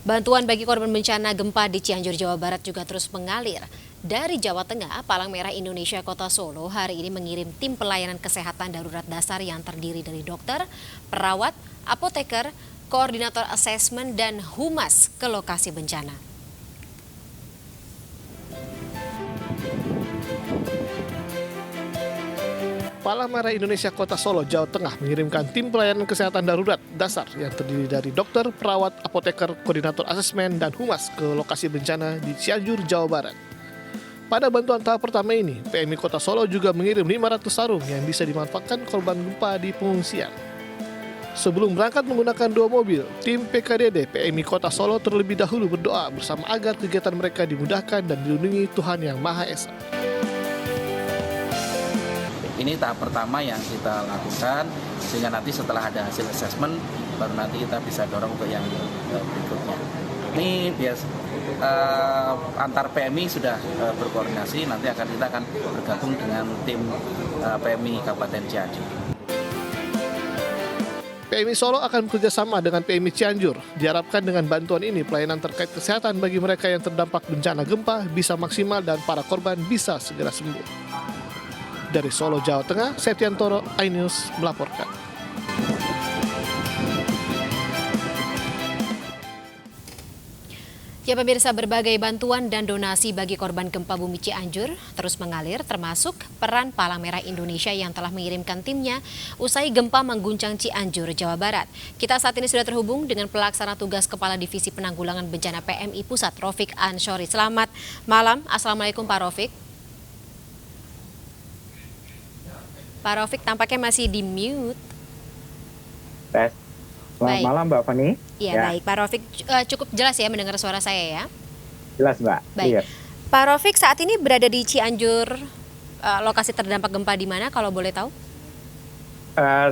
Bantuan bagi korban bencana gempa di Cianjur, Jawa Barat juga terus mengalir. Dari Jawa Tengah, Palang Merah Indonesia Kota Solo hari ini mengirim tim pelayanan kesehatan darurat dasar yang terdiri dari dokter, perawat, apoteker, koordinator asesmen, dan humas ke lokasi bencana. Palang Merah Indonesia Kota Solo, Jawa Tengah mengirimkan tim pelayanan kesehatan darurat dasar yang terdiri dari dokter, perawat, apoteker, koordinator asesmen, dan humas ke lokasi bencana di Cianjur, Jawa Barat. Pada bantuan tahap pertama ini, PMI Kota Solo juga mengirim 500 sarung yang bisa dimanfaatkan korban gempa di pengungsian. Sebelum berangkat menggunakan 2 mobil, tim PKDD PMI Kota Solo terlebih dahulu berdoa bersama agar kegiatan mereka dimudahkan dan dilindungi Tuhan Yang Maha Esa. Ini tahap pertama yang kita lakukan, sehingga nanti setelah ada hasil assessment, baru nanti kita bisa dorong untuk yang berikutnya. Ini antar PMI sudah berkoordinasi, nanti kita akan bergabung dengan tim PMI Kabupaten Cianjur. PMI Solo akan bekerjasama dengan PMI Cianjur. Diharapkan dengan bantuan ini, pelayanan terkait kesehatan bagi mereka yang terdampak bencana gempa bisa maksimal dan para korban bisa segera sembuh. Dari Solo, Jawa Tengah, Septiantoro, iNews melaporkan. Ya pemirsa, berbagai bantuan dan donasi bagi korban gempa bumi Cianjur terus mengalir, termasuk peran Palang Merah Indonesia yang telah mengirimkan timnya usai gempa mengguncang Cianjur, Jawa Barat. Kita saat ini sudah terhubung dengan pelaksana tugas Kepala Divisi Penanggulangan Bencana PMI Pusat, Rofik Anshori. Selamat malam, Assalamualaikum Pak Rofik. Pak Rofik tampaknya masih di mute. Tes. Selamat malam Mbak Fani. Iya ya. Baik, Pak Rofik cukup jelas ya mendengar suara saya ya? Jelas Mbak. Baik. Iya. Pak Rofik saat ini berada di Cianjur, lokasi terdampak gempa di mana kalau boleh tahu?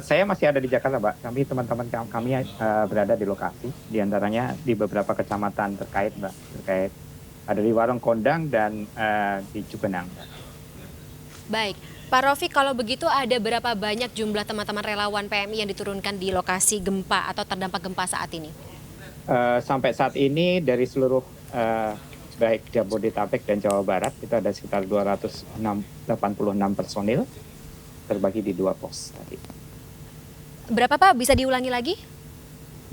Saya masih ada di Jakarta Mbak. Teman-teman kami berada di lokasi, diantaranya di beberapa kecamatan terkait Mbak. Terkait ada di Warung Kondang dan di Cugenang. Baik. Pak Rofik, kalau begitu ada berapa banyak jumlah teman-teman relawan PMI yang diturunkan di lokasi gempa atau terdampak gempa saat ini? Sampai saat ini dari seluruh baik Jabodetabek dan Jawa Barat itu ada sekitar 286 personil terbagi di 2 pos tadi. Berapa Pak? Bisa diulangi lagi?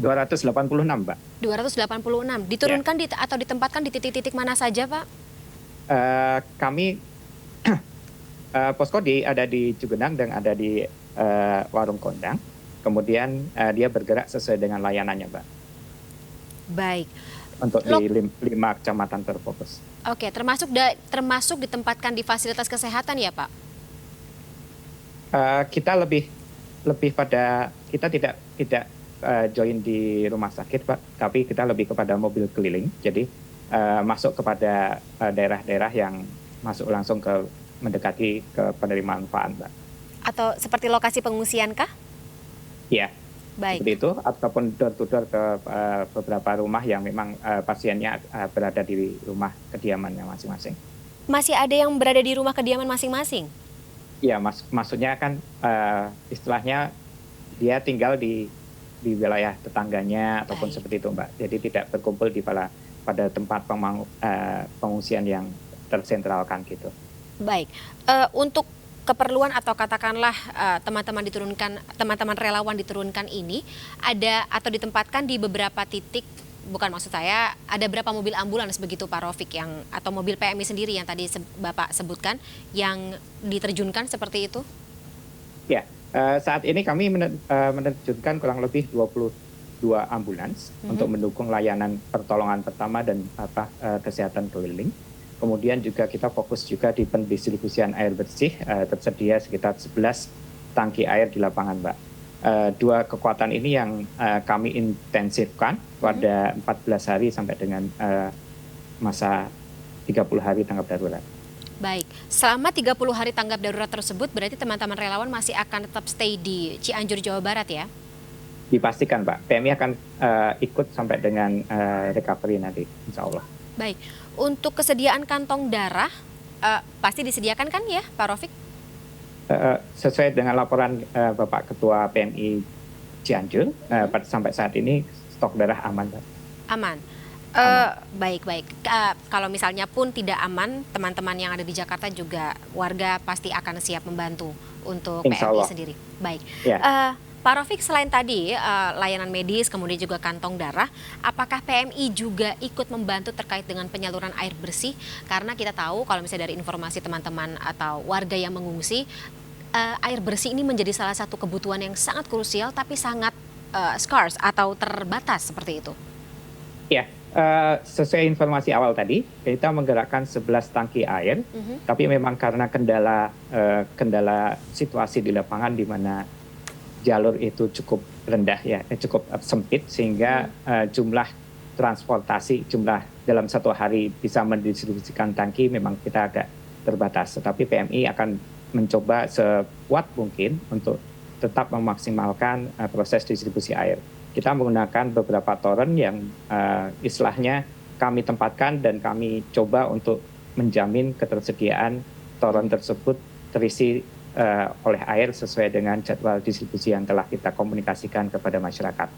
286 Mbak. 286. Diturunkan atau ditempatkan di titik-titik mana saja Pak? Kami posko ada di Cugenang dan ada di Warung Kondang. Kemudian dia bergerak sesuai dengan layanannya, Mbak. Baik. Untuk di 5 kecamatan terfokus. Oke, termasuk ditempatkan di fasilitas kesehatan ya, Pak? Kita lebih pada kita tidak join di rumah sakit, Pak, tapi kita lebih kepada mobil keliling. Jadi masuk kepada daerah-daerah yang masuk langsung mendekati ke penerima manfaat, Mbak. Atau seperti lokasi pengungsian kah? Iya. Baik. Seperti itu, ataupun door to door ke beberapa rumah yang memang pasiennya berada di rumah kediamannya masing-masing. Masih ada yang berada di rumah kediaman masing-masing? Iya, maksudnya kan istilahnya dia tinggal di wilayah tetangganya ataupun seperti itu, Mbak. Jadi tidak berkumpul pada tempat pengungsian yang tersentralkan gitu. Baik, untuk keperluan atau katakanlah teman-teman relawan diturunkan ini ada atau ditempatkan di beberapa titik, bukan maksud saya ada berapa mobil ambulans begitu Pak Rofik atau mobil PMI sendiri yang tadi Bapak sebutkan yang diterjunkan seperti itu? Ya, saat ini kami menerjunkan kurang lebih 22 ambulans untuk mendukung layanan pertolongan pertama dan kesehatan keliling. Kemudian juga kita fokus juga di pendistribusian air bersih, tersedia sekitar 11 tangki air di lapangan, Mbak. 2 kekuatan ini yang kami intensifkan pada 14 hari sampai dengan masa 30 hari tanggap darurat. Baik, selama 30 hari tanggap darurat tersebut berarti teman-teman relawan masih akan tetap stay di Cianjur, Jawa Barat ya? Dipastikan, Pak. PMI akan ikut sampai dengan recovery nanti, insya Allah. Baik, untuk kesediaan kantong darah pasti disediakan kan ya Pak Rofik? Sesuai dengan laporan Bapak Ketua PMI Cianjur, sampai saat ini stok darah aman, Pak. Aman. Baik-baik. Kalau misalnya pun tidak aman, teman-teman yang ada di Jakarta juga warga pasti akan siap membantu untuk Insya PMI Allah. sendiri. Baik. Ya. Pak Rafiq, selain tadi layanan medis, kemudian juga kantong darah, apakah PMI juga ikut membantu terkait dengan penyaluran air bersih? Karena kita tahu kalau misalnya dari informasi teman-teman atau warga yang mengungsi, air bersih ini menjadi salah satu kebutuhan yang sangat krusial tapi sangat scarce atau terbatas seperti itu. Ya, sesuai informasi awal tadi, kita menggerakkan 11 tangki air, tapi memang karena kendala situasi di lapangan di mana jalur itu cukup rendah ya, cukup sempit sehingga jumlah transportasi, jumlah dalam satu hari bisa mendistribusikan tangki memang kita agak terbatas. Tetapi PMI akan mencoba sekuat mungkin untuk tetap memaksimalkan proses distribusi air. Kita menggunakan beberapa toren yang istilahnya kami tempatkan dan kami coba untuk menjamin ketersediaan toren tersebut terisi oleh air sesuai dengan jadwal distribusi yang telah kita komunikasikan kepada masyarakat.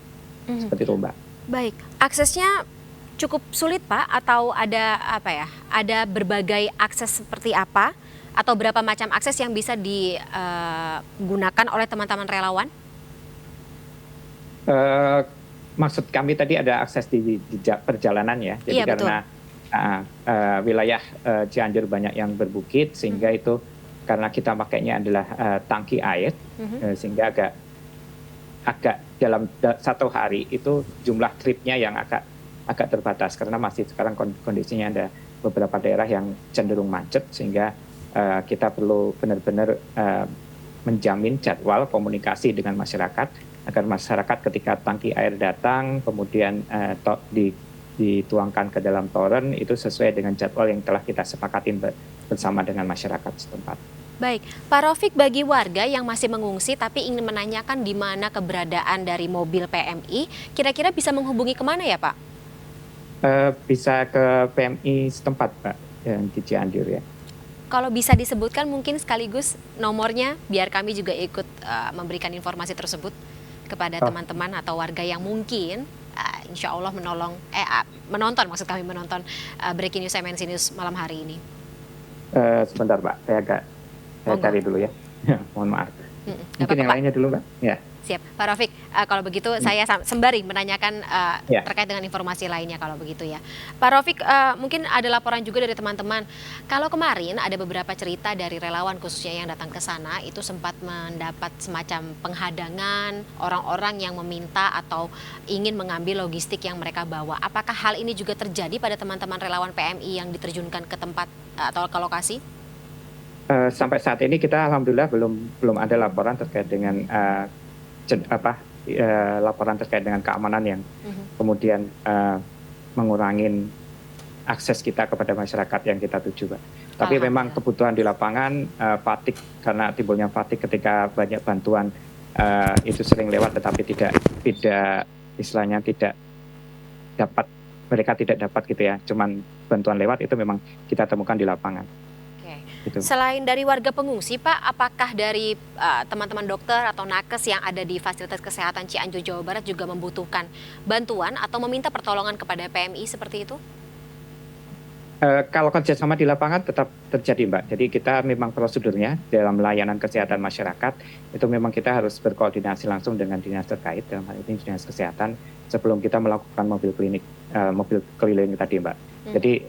Seperti itu, Mbak. Baik, aksesnya cukup sulit Pak atau ada apa ya? Ada berbagai akses seperti apa atau berapa macam akses yang bisa digunakan oleh teman-teman relawan? Maksud kami tadi ada akses di perjalanan ya, jadi Iya, betul. karena wilayah Cianjur banyak yang berbukit sehingga itu karena kita pakainya adalah tangki air, sehingga agak dalam satu hari itu jumlah tripnya yang agak terbatas karena masih sekarang kondisinya ada beberapa daerah yang cenderung macet sehingga kita perlu benar-benar menjamin jadwal komunikasi dengan masyarakat agar masyarakat ketika tangki air datang kemudian dituangkan ke dalam toren itu sesuai dengan jadwal yang telah kita sepakatin bersama dengan masyarakat setempat. Baik, Pak Rafiq, bagi warga yang masih mengungsi tapi ingin menanyakan di mana keberadaan dari mobil PMI, kira-kira bisa menghubungi kemana ya Pak? Bisa ke PMI setempat Pak, yang di Cianjur ya. Kalau bisa disebutkan mungkin sekaligus nomornya biar kami juga ikut memberikan informasi tersebut kepada teman-teman atau warga yang mungkin insya Allah menonton maksud kami menonton Breaking News MNC News malam hari ini. Sebentar Pak, saya cari dulu ya. Mohon maaf. Mungkin yang lainnya dulu Mbak. Ya. Siap, Pak Rafiq. Kalau begitu saya sembari menanyakan terkait dengan informasi lainnya kalau begitu ya. Pak Rafiq, mungkin ada laporan juga dari teman-teman. Kalau kemarin ada beberapa cerita dari relawan khususnya yang datang ke sana itu sempat mendapat semacam penghadangan orang-orang yang meminta atau ingin mengambil logistik yang mereka bawa. Apakah hal ini juga terjadi pada teman-teman relawan PMI yang diterjunkan ke tempat atau ke lokasi? Sampai saat ini kita alhamdulillah belum ada laporan terkait dengan laporan terkait dengan keamanan yang kemudian mengurangi akses kita kepada masyarakat yang kita tuju, Pak. Tapi memang kebutuhan di lapangan fatigue karena timbulnya fatigue ketika banyak bantuan itu sering lewat, tetapi tidak istilahnya tidak dapat, mereka tidak dapat gitu ya. Cuman bantuan lewat itu memang kita temukan di lapangan. Gitu. Selain dari warga pengungsi, Pak, apakah dari teman-teman dokter atau nakes yang ada di fasilitas kesehatan Cianjur, Jawa Barat juga membutuhkan bantuan atau meminta pertolongan kepada PMI seperti itu? Kalau kerjasama di lapangan tetap terjadi, Mbak. Jadi kita memang prosedurnya dalam layanan kesehatan masyarakat itu memang kita harus berkoordinasi langsung dengan dinas terkait, dalam hal ini dinas kesehatan, sebelum kita melakukan mobil keliling tadi, Mbak. Jadi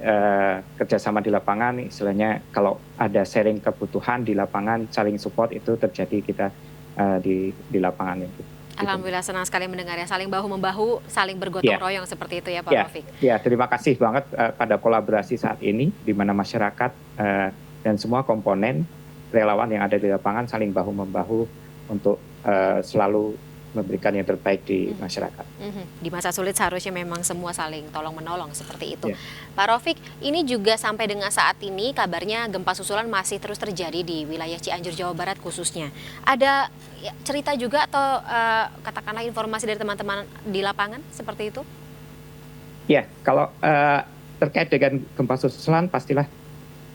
kerjasama di lapangan istilahnya kalau ada sharing kebutuhan di lapangan, saling support itu terjadi kita di lapangan itu. Alhamdulillah senang sekali mendengar ya, saling bahu-membahu, saling bergotong royong seperti itu ya Pak Rafiq. Ya, terima kasih banget pada kolaborasi saat ini di mana masyarakat dan semua komponen relawan yang ada di lapangan saling bahu-membahu untuk selalu memberikan yang terbaik di masyarakat. Di masa sulit seharusnya memang semua saling tolong-menolong seperti itu. Pak Rafiq, ini juga sampai dengan saat ini kabarnya gempa susulan masih terus terjadi di wilayah Cianjur, Jawa Barat khususnya. Ada cerita juga atau katakanlah informasi dari teman-teman di lapangan seperti itu? Ya, kalau terkait dengan gempa susulan pastilah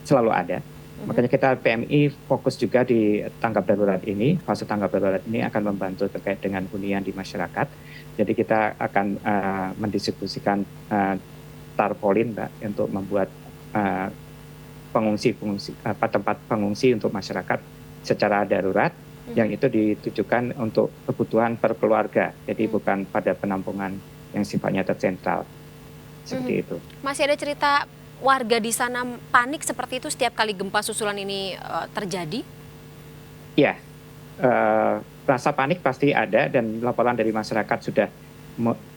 selalu ada. Makanya kita PMI fokus juga di tanggap darurat ini, fase tanggap darurat ini akan membantu terkait dengan hunian di masyarakat. Jadi kita akan mendistribusikan tarpaulin, Mbak, untuk membuat tempat pengungsi untuk masyarakat secara darurat, yang itu ditujukan untuk kebutuhan per keluarga, jadi bukan pada penampungan yang sifatnya tersentral seperti itu. Masih ada cerita warga di sana panik seperti itu setiap kali gempa susulan ini terjadi? Iya, rasa panik pasti ada, dan laporan dari masyarakat sudah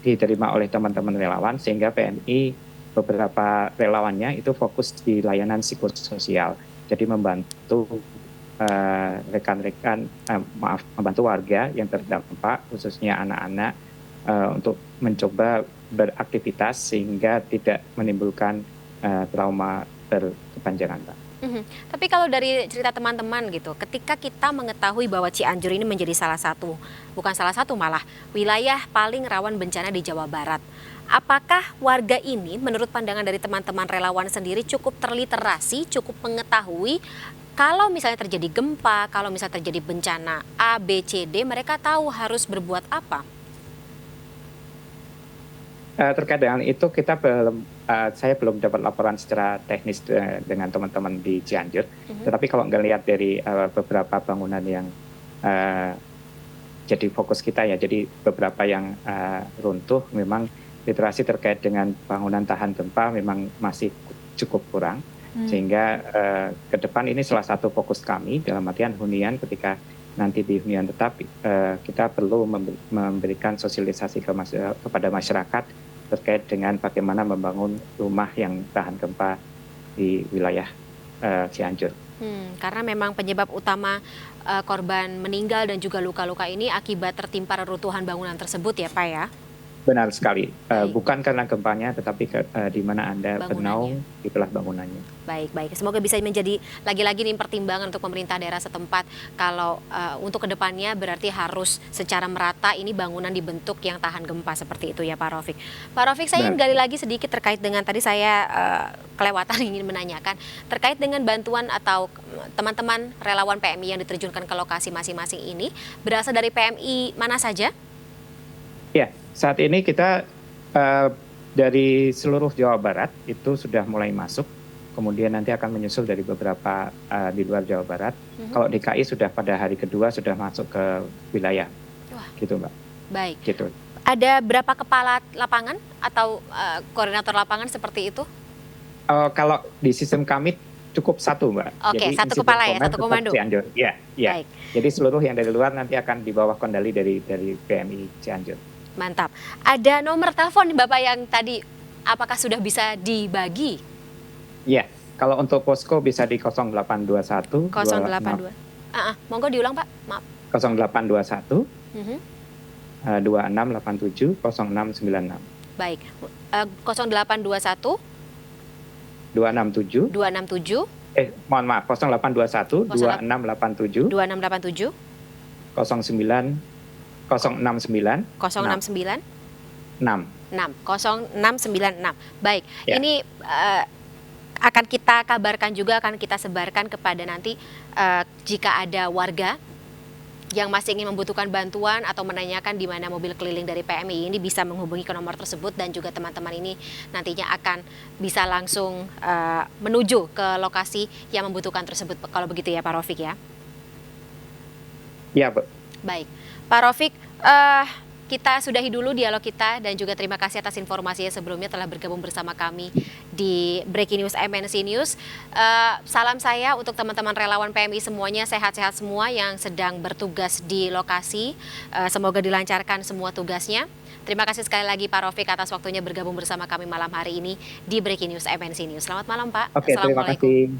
diterima oleh teman-teman relawan, sehingga PMI beberapa relawannya itu fokus di layanan psikososial, jadi membantu membantu warga yang terdampak, khususnya anak-anak, untuk mencoba beraktivitas sehingga tidak menimbulkan trauma berkepanjangan, Pak. Tapi kalau dari cerita teman-teman gitu, ketika kita mengetahui bahwa Cianjur ini menjadi bukan salah satu malah, wilayah paling rawan bencana di Jawa Barat. Apakah warga ini menurut pandangan dari teman-teman relawan sendiri cukup terliterasi, cukup mengetahui kalau misalnya terjadi gempa, kalau misalnya terjadi bencana A, B, C, D, mereka tahu harus berbuat apa? Terkait dengan itu saya belum dapat laporan secara teknis dengan teman-teman di Cianjur. Tetapi kalau ngelihat dari beberapa bangunan yang jadi fokus kita ya, jadi beberapa yang runtuh, memang literasi terkait dengan bangunan tahan gempa memang masih cukup kurang. Sehingga ke depan ini salah satu fokus kami, dalam artian hunian, ketika nanti di hunian tetap kita perlu memberikan sosialisasi kepada masyarakat terkait dengan bagaimana membangun rumah yang tahan gempa di wilayah Cianjur. Karena memang penyebab utama korban meninggal dan juga luka-luka ini akibat tertimpa reruntuhan bangunan tersebut ya Pak ya? Benar sekali, bukan karena gempanya, tetapi di mana Anda bernaung, itulah bangunannya. Baik. Semoga bisa menjadi lagi-lagi nih pertimbangan untuk pemerintah daerah setempat. Kalau untuk kedepannya berarti harus secara merata ini bangunan dibentuk yang tahan gempa seperti itu ya Pak Raufik. Pak Raufik, saya ingin gali lagi sedikit terkait dengan tadi saya kelewatan ingin menanyakan terkait dengan bantuan atau teman-teman relawan PMI yang diterjunkan ke lokasi masing-masing ini berasal dari PMI mana saja? Ya, saat ini kita dari seluruh Jawa Barat itu sudah mulai masuk, kemudian nanti akan menyusul dari beberapa di luar Jawa Barat. Kalau DKI sudah pada hari kedua sudah masuk ke wilayah. Gitu Mbak. Baik. Gitu. Ada berapa kepala lapangan atau koordinator lapangan seperti itu? Kalau di sistem kami cukup satu Mbak. Oke, satu kepala ya, satu komando. Cianjur. Ya. Baik. Jadi seluruh yang dari luar nanti akan di bawah kendali dari PMI Cianjur. Mantap. Ada nomor telepon Bapak yang tadi, apakah sudah bisa dibagi? Ya, kalau untuk posko bisa di 0821. 082. Monggo diulang Pak, maaf. 0821 2687 0696. Baik. 0821 267 mohon maaf, 0821 2687 2687 069 069 6. 0696. Baik. Ya. Ini akan kita kabarkan juga, akan kita sebarkan kepada nanti jika ada warga yang masih ingin membutuhkan bantuan atau menanyakan di mana mobil keliling dari PMI ini bisa menghubungi ke nomor tersebut, dan juga teman-teman ini nantinya akan bisa langsung menuju ke lokasi yang membutuhkan tersebut. Kalau begitu ya Pak Raufik ya? Ya, Bu. Baik. Pak Raufik, kita sudahi dulu dialog kita, dan juga terima kasih atas informasinya sebelumnya telah bergabung bersama kami di Breaking News MNC News. Salam saya untuk teman-teman relawan PMI semuanya, sehat-sehat semua yang sedang bertugas di lokasi. Semoga dilancarkan semua tugasnya. Terima kasih sekali lagi Pak Raufik atas waktunya bergabung bersama kami malam hari ini di Breaking News MNC News. Selamat malam Pak. Oke, terima kasih.